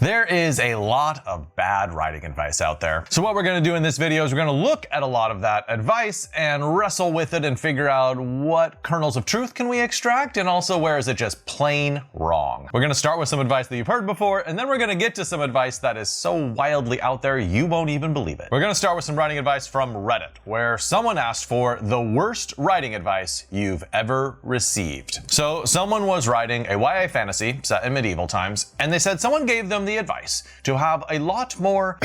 There is a lot of bad writing advice out there. So what we're going to do in this video is we're going to look at a lot of that advice and wrestle with it and figure out what kernels of truth can we extract and also where is it just plain wrong. We're going to start with some advice that you've heard before, and then we're going to get to some advice that is so wildly out there you won't even believe it. We're going to start with some writing advice from Reddit, where someone asked for the worst writing advice you've ever received. So someone was writing a YA fantasy set in medieval times, and they said someone gave them the advice to have a lot more,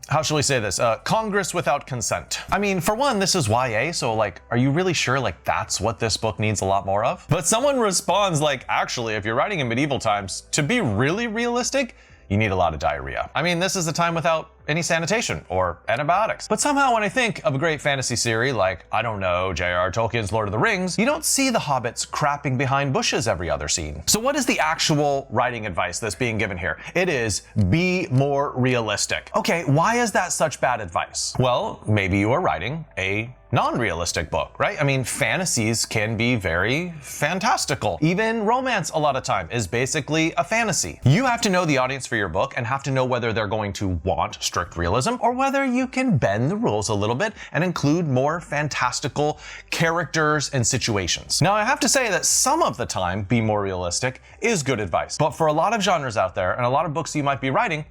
how shall we say this, Congress without consent. I mean, for one, this is YA, so like, are you really sure like that's what this book needs a lot more of? But someone responds like, actually, if you're writing in medieval times, to be really realistic, you need a lot of diarrhea. I mean, this is a time without any sanitation or antibiotics. But somehow when I think of a great fantasy series like, I don't know, J.R. Tolkien's Lord of the Rings, you don't see the hobbits crapping behind bushes every other scene. So what is the actual writing advice that's being given here? It is be more realistic. Okay, why is that such bad advice? Well, maybe you are writing a non-realistic book, right? I mean, fantasies can be very fantastical. Even romance a lot of time is basically a fantasy. You have to know the audience for your book and have to know whether they're going to want strict realism or whether you can bend the rules a little bit and include more fantastical characters and situations. Now, I have to say that some of the time, be more realistic is good advice. But for a lot of genres out there and a lot of books you might be writing,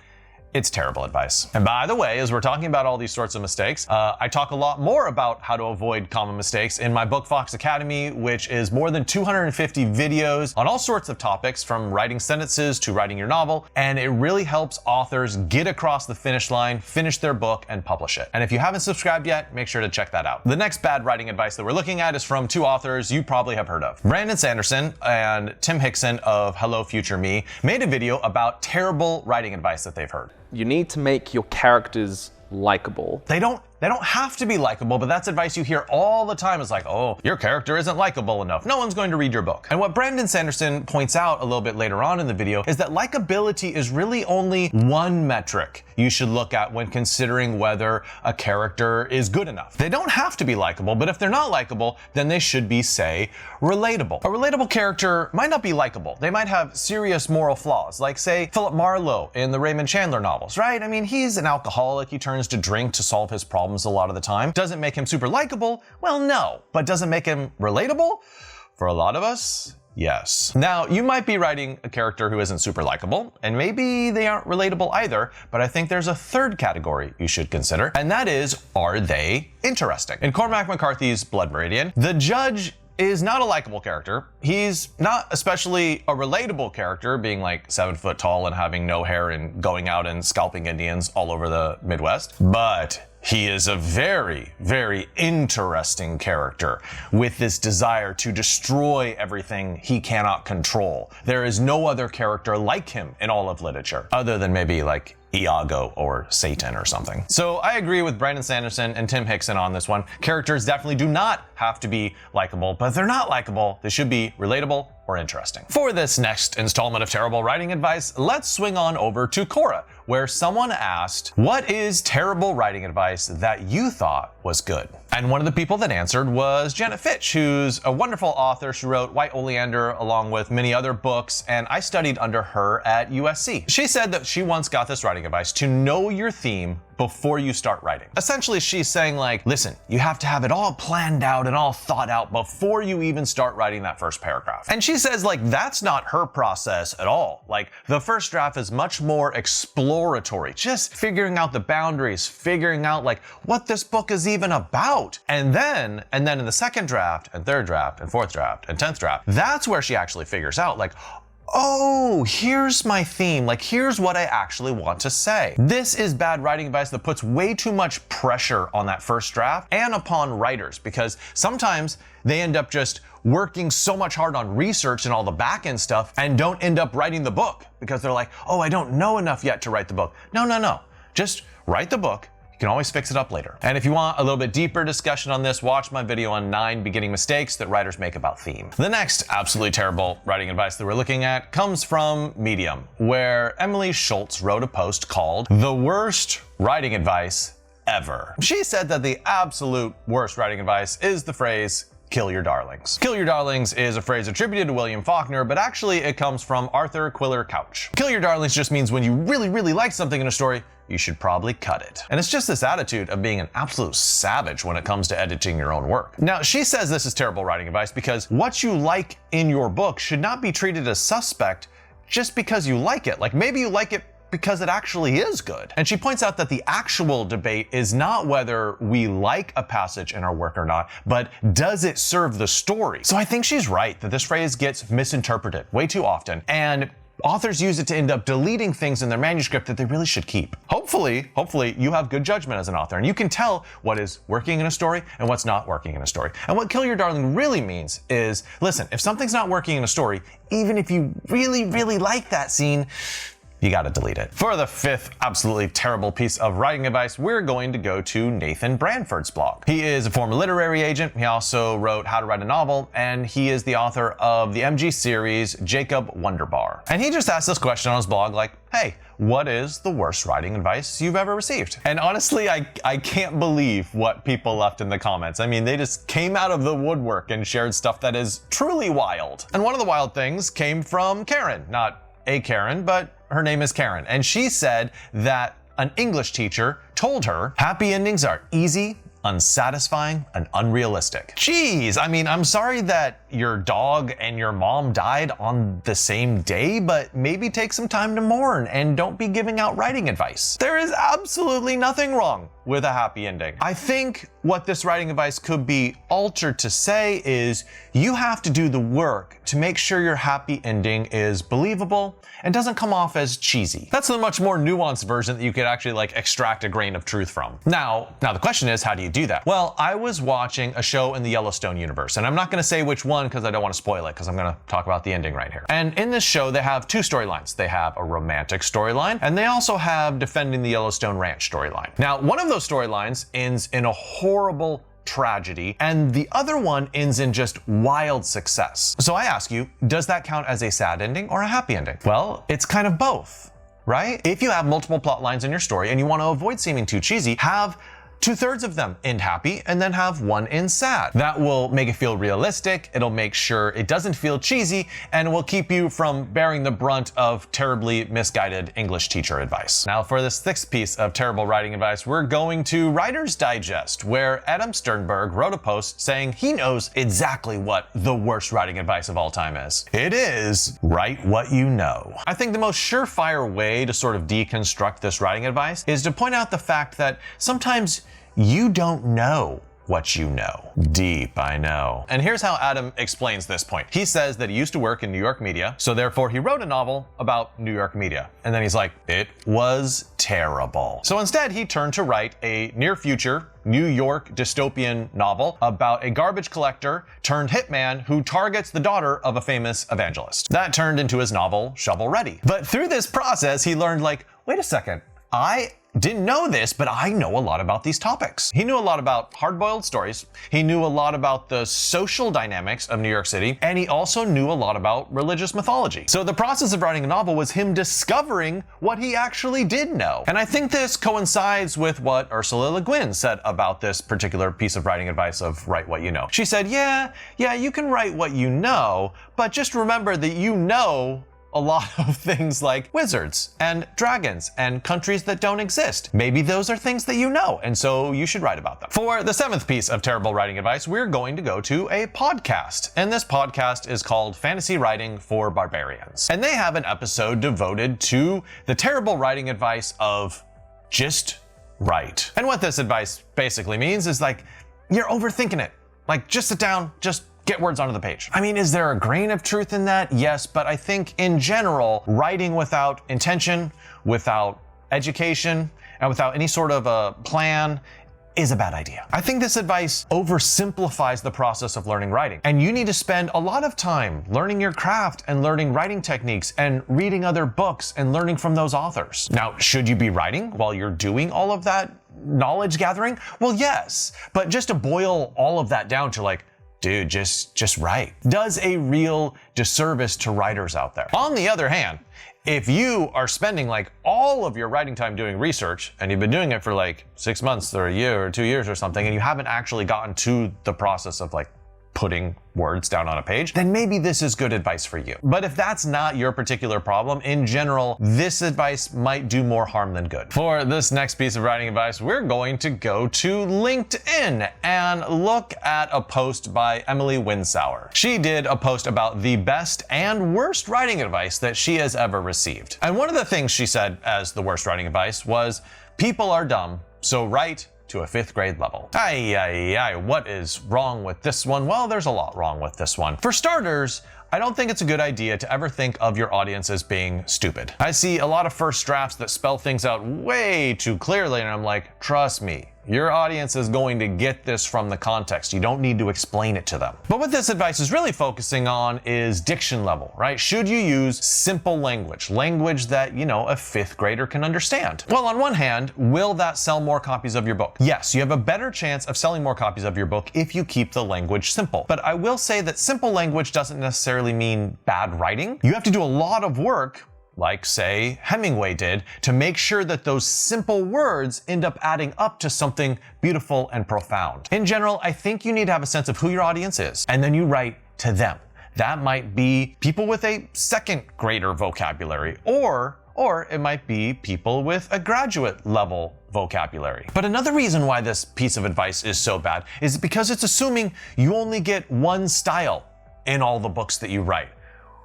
it's terrible advice. And by the way, as we're talking about all these sorts of mistakes, I talk a lot more about how to avoid common mistakes in my Bookfox Academy, which is more than 250 videos on all sorts of topics, from writing sentences to writing your novel. And it really helps authors get across the finish line, finish their book, and publish it. And if you haven't subscribed yet, make sure to check that out. The next bad writing advice that we're looking at is from two authors you probably have heard of. Brandon Sanderson and Tim Hickson of Hello Future Me made a video about terrible writing advice that they've heard. You need to make your characters likable. They don't have to be likable, but that's advice you hear all the time. It's like, oh, your character isn't likable enough. No one's going to read your book. And what Brandon Sanderson points out a little bit later on in the video is that likability is really only one metric you should look at when considering whether a character is good enough. They don't have to be likable, but if they're not likable, then they should be, say, relatable. A relatable character might not be likable. They might have serious moral flaws, like, say, Philip Marlowe in the Raymond Chandler novels, right? I mean, he's an alcoholic. He turns to drink to solve his problems a lot of the time. Doesn't make him super likable? Well, no. But does it make him relatable? For a lot of us, yes. Now, you might be writing a character who isn't super likable, and maybe they aren't relatable either, but I think there's a third category you should consider, and that is, are they interesting? In Cormac McCarthy's Blood Meridian, the judge is not a likable character. He's not especially a relatable character, being like 7 foot tall and having no hair and going out and scalping Indians all over the Midwest. But he is a very, very interesting character with this desire to destroy everything he cannot control. There is no other character like him in all of literature, other than maybe like Iago or Satan or something. So I agree with Brandon Sanderson and Tim Hickson on this one. Characters definitely do not have to be likable, but if they're not likable, they should be relatable or interesting. For this next installment of terrible writing advice, let's swing on over to Quora, where someone asked, what is terrible writing advice that you thought was good? And one of the people that answered was Janet Fitch, who's a wonderful author. She wrote White Oleander along with many other books, and I studied under her at USC. She said that she once got this writing advice to know your theme before you start writing. Essentially, she's saying like, listen, you have to have it all planned out and all thought out before you even start writing that first paragraph. And she says like, that's not her process at all. Like, the first draft is much more exploratory, just figuring out the boundaries, figuring out like what this book is even about. And then in the second draft and third draft and fourth draft and 10th draft, that's where she actually figures out like, oh, here's my theme. Like, here's what I actually want to say. This is bad writing advice that puts way too much pressure on that first draft and upon writers, because sometimes they end up just working so much hard on research and all the back end stuff and don't end up writing the book because they're like, oh, I don't know enough yet to write the book. No. Just write the book. You can always fix it up later. And if you want a little bit deeper discussion on this, watch my video on 9 beginning mistakes that writers make about theme. The next absolutely terrible writing advice that we're looking at comes from Medium, where Emily Schultz wrote a post called The Worst Writing Advice Ever. She said that the absolute worst writing advice is the phrase, kill your darlings. Kill your darlings is a phrase attributed to William Faulkner, but actually it comes from Arthur Quiller Couch. Kill your darlings just means when you really like something in a story, you should probably cut it. And it's just this attitude of being an absolute savage when it comes to editing your own work. Now, she says this is terrible writing advice because what you like in your book should not be treated as suspect just because you like it. Like maybe you like it because it actually is good. And she points out that the actual debate is not whether we like a passage in our work or not, but does it serve the story? So I think she's right that this phrase gets misinterpreted way too often, and authors use it to end up deleting things in their manuscript that they really should keep. Hopefully you have good judgment as an author and you can tell what is working in a story and what's not working in a story. And what kill your darling really means is, listen, if something's not working in a story, even if you really like that scene, you gotta delete it. For the fifth absolutely terrible piece of writing advice, we're going to go to Nathan Branford's blog. He is a former literary agent. He also wrote How to Write a Novel, and he is the author of the MG series Jacob Wonderbar. And he just asked this question on his blog like, hey, what is the worst writing advice you've ever received? And honestly, I can't believe what people left in the comments. I mean, they just came out of the woodwork and shared stuff that is truly wild. And one of the wild things came from Karen, not a Karen, but her name is Karen. And she said that an English teacher told her happy endings are easy, unsatisfying, and unrealistic. Jeez, I mean, I'm sorry that your dog and your mom died on the same day, but maybe take some time to mourn and don't be giving out writing advice. There is absolutely nothing wrong with a happy ending. I think what this writing advice could be altered to say is you have to do the work to make sure your happy ending is believable and doesn't come off as cheesy. That's a much more nuanced version that you could actually like extract a grain of truth from. Now the question is, how do you do that? Well, I was watching a show in the Yellowstone universe, and I'm not gonna say which one because I don't want to spoil it because I'm gonna talk about the ending right here. And in this show, they have two storylines. They have a romantic storyline, and they also have defending the Yellowstone Ranch storyline. Now, one of those storylines ends in a horrible tragedy, and the other one ends in just wild success. So I ask you, does that count as a sad ending or a happy ending? Well, it's kind of both, right? If you have multiple plot lines in your story and you want to avoid seeming too cheesy, have 2/3 of them end happy and then have one end sad. That will make it feel realistic, it'll make sure it doesn't feel cheesy, and it will keep you from bearing the brunt of terribly misguided English teacher advice. Now for this sixth piece of terrible writing advice, we're going to Writer's Digest, where Adam Sternberg wrote a post saying he knows exactly what the worst writing advice of all time is. It is write what you know. I think the most surefire way to sort of deconstruct this writing advice is to point out the fact that sometimes you don't know what you know. Deep, I know. And here's how Adam explains this point. He says that he used to work in New York media, so therefore he wrote a novel about New York media. And then he's like, it was terrible. So instead he turned to write a near future New York dystopian novel about a garbage collector turned hitman who targets the daughter of a famous evangelist. That turned into his novel, Shovel Ready. But through this process, he learned like, wait a second, I didn't know this, but I know a lot about these topics. He knew a lot about hard-boiled stories. He knew a lot about the social dynamics of New York City, and he also knew a lot about religious mythology. So the process of writing a novel was him discovering what he actually did know. And I think this coincides with what Ursula Le Guin said about this particular piece of writing advice of write what you know. She said, yeah, you can write what you know, but just remember that you know a lot of things like wizards and dragons and countries that don't exist. Maybe those are things that you know, and so you should write about them. For the seventh piece of terrible writing advice, we're going to go to a podcast. And this podcast is called Fantasy Writing for Barbarians. And they have an episode devoted to the terrible writing advice of just write. And what this advice basically means is like, you're overthinking it. Like, just sit down, just get words onto the page. I mean, is there a grain of truth in that? Yes, but I think in general, writing without intention, without education, and without any sort of a plan is a bad idea. I think this advice oversimplifies the process of learning writing, and you need to spend a lot of time learning your craft and learning writing techniques and reading other books and learning from those authors. Now, should you be writing while you're doing all of that knowledge gathering? Well, yes, but just to boil all of that down to like, dude, just write, does a real disservice to writers out there. On the other hand, if you are spending like all of your writing time doing research and you've been doing it for like 6 months or a year or 2 years or something, and you haven't actually gotten to the process of like putting words down on a page, then maybe this is good advice for you. But if that's not your particular problem, in general, this advice might do more harm than good. For this next piece of writing advice, we're going to go to LinkedIn and look at a post by Emily Winsauer. She did a post about the best and worst writing advice that she has ever received. And one of the things she said as the worst writing advice was, "People are dumb, so write to a 5th grade level." What is wrong with this one? Well, there's a lot wrong with this one. For starters, I don't think it's a good idea to ever think of your audience as being stupid. I see a lot of first drafts that spell things out way too clearly, and I'm like, trust me, your audience is going to get this from the context. You don't need to explain it to them. But what this advice is really focusing on is diction level, right? Should you use simple language that, a 5th grader can understand? Well, on one hand, will that sell more copies of your book? Yes, you have a better chance of selling more copies of your book if you keep the language simple. But I will say that simple language doesn't necessarily mean bad writing. You have to do a lot of work, like, say, Hemingway did, to make sure that those simple words end up adding up to something beautiful and profound. In general, I think you need to have a sense of who your audience is, and then you write to them. That might be people with a 2nd grader vocabulary, or it might be people with a graduate level vocabulary. But another reason why this piece of advice is so bad is because it's assuming you only get one style in all the books that you write,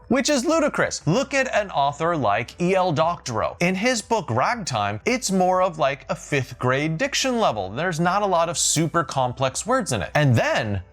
which is ludicrous. Look at an author like E.L. Doctorow. In his book Ragtime, it's more of like a 5th grade diction level. There's not a lot of super complex words in it.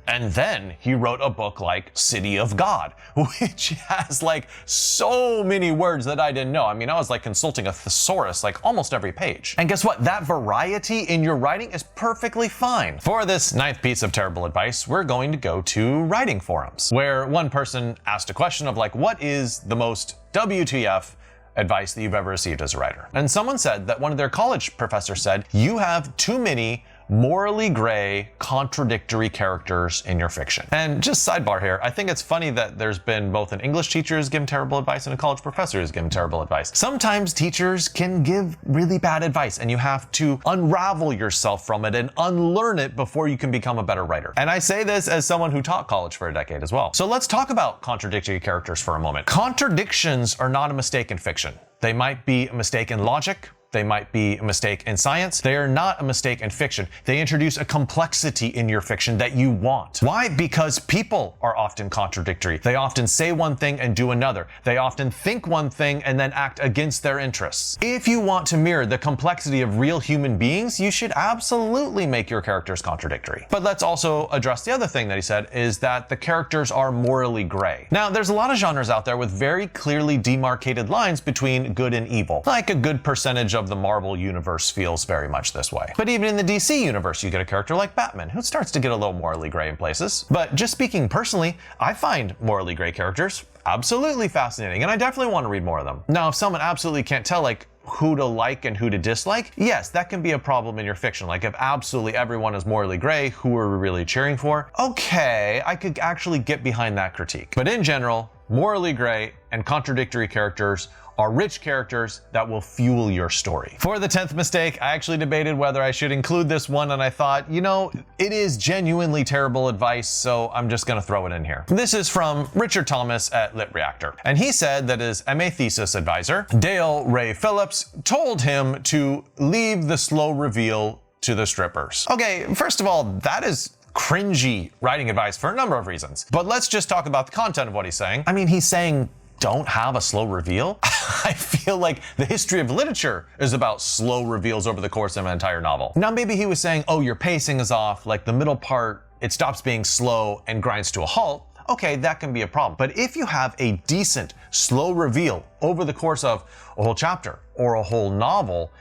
And then he wrote a book like City of God, which has like so many words that I didn't know. I mean, I was like consulting a thesaurus like almost every page. And guess what? That variety in your writing is perfectly fine. For this 9th piece of terrible advice, we're going to go to writing forums, where one person asked a question of like, what is the most WTF advice that you've ever received as a writer? And someone said that one of their college professors said, you have too many morally gray, contradictory characters in your fiction. And just sidebar here, I think it's funny that there's been both an English teacher who's given terrible advice and a college professor who's given terrible advice. Sometimes teachers can give really bad advice and you have to unravel yourself from it and unlearn it before you can become a better writer. And I say this as someone who taught college for a decade as well. So let's talk about contradictory characters for a moment. Contradictions are not a mistake in fiction. They might be a mistake in logic. They might be a mistake in science. They are not a mistake in fiction. They introduce a complexity in your fiction that you want. Why? Because people are often contradictory. They often say one thing and do another. They often think one thing and then act against their interests. If you want to mirror the complexity of real human beings, you should absolutely make your characters contradictory. But let's also address the other thing that he said, is that the characters are morally gray. Now, there's a lot of genres out there with very clearly demarcated lines between good and evil. Like a good percentage of the Marvel universe feels very much this way. But even in the DC universe, you get a character like Batman, who starts to get a little morally gray in places. But just speaking personally, I find morally gray characters absolutely fascinating, and I definitely want to read more of them. Now, if someone absolutely can't tell like who to like and who to dislike, yes, that can be a problem in your fiction. Like if absolutely everyone is morally gray, who are we really cheering for? Okay, I could actually get behind that critique. But in general, morally gray and contradictory characters are rich characters that will fuel your story. For the 10th mistake, I actually debated whether I should include this one, and I thought, it is genuinely terrible advice, so I'm just gonna throw it in here. This is from Richard Thomas at Lit Reactor, and he said that his MA thesis advisor, Dale Ray Phillips, told him to leave the slow reveal to the strippers. Okay, first of all, that is cringy writing advice for a number of reasons. But let's just talk about the content of what he's saying. I mean, he's saying, don't have a slow reveal? I feel like the history of literature is about slow reveals over the course of an entire novel. Now, maybe he was saying, oh, your pacing is off, like the middle part, it stops being slow and grinds to a halt. Okay, that can be a problem. But if you have a decent slow reveal over the course of a whole chapter or a whole novel,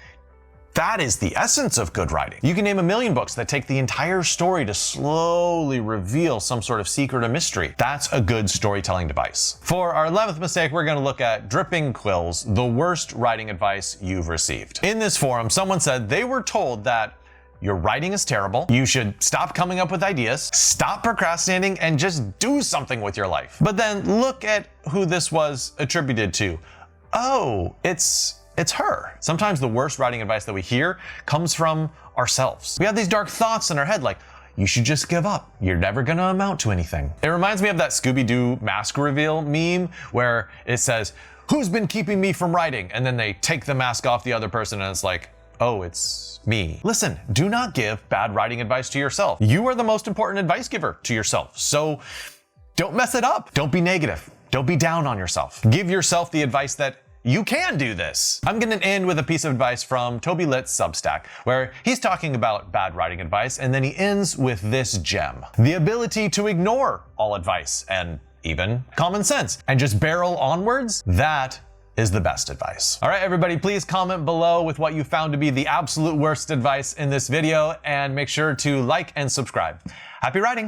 that is the essence of good writing. You can name a million books that take the entire story to slowly reveal some sort of secret or mystery. That's a good storytelling device. For our 11th mistake, we're gonna look at dripping quills, the worst writing advice you've received. In this forum, someone said they were told that your writing is terrible, you should stop coming up with ideas, stop procrastinating, and just do something with your life. But then look at who this was attributed to. Oh, it's her. Sometimes the worst writing advice that we hear comes from ourselves. We have these dark thoughts in our head like, you should just give up. You're never gonna amount to anything. It reminds me of that Scooby-Doo mask reveal meme where it says, "Who's been keeping me from writing?" And then they take the mask off the other person and it's like, oh, it's me. Listen, do not give bad writing advice to yourself. You are the most important advice giver to yourself. So don't mess it up. Don't be negative. Don't be down on yourself. Give yourself the advice that you can do this. I'm gonna end with a piece of advice from Toby Litt's Substack, where he's talking about bad writing advice, and then he ends with this gem: the ability to ignore all advice and even common sense and just barrel onwards. That is the best advice. All right, everybody, please comment below with what you found to be the absolute worst advice in this video, and make sure to like and subscribe. Happy writing.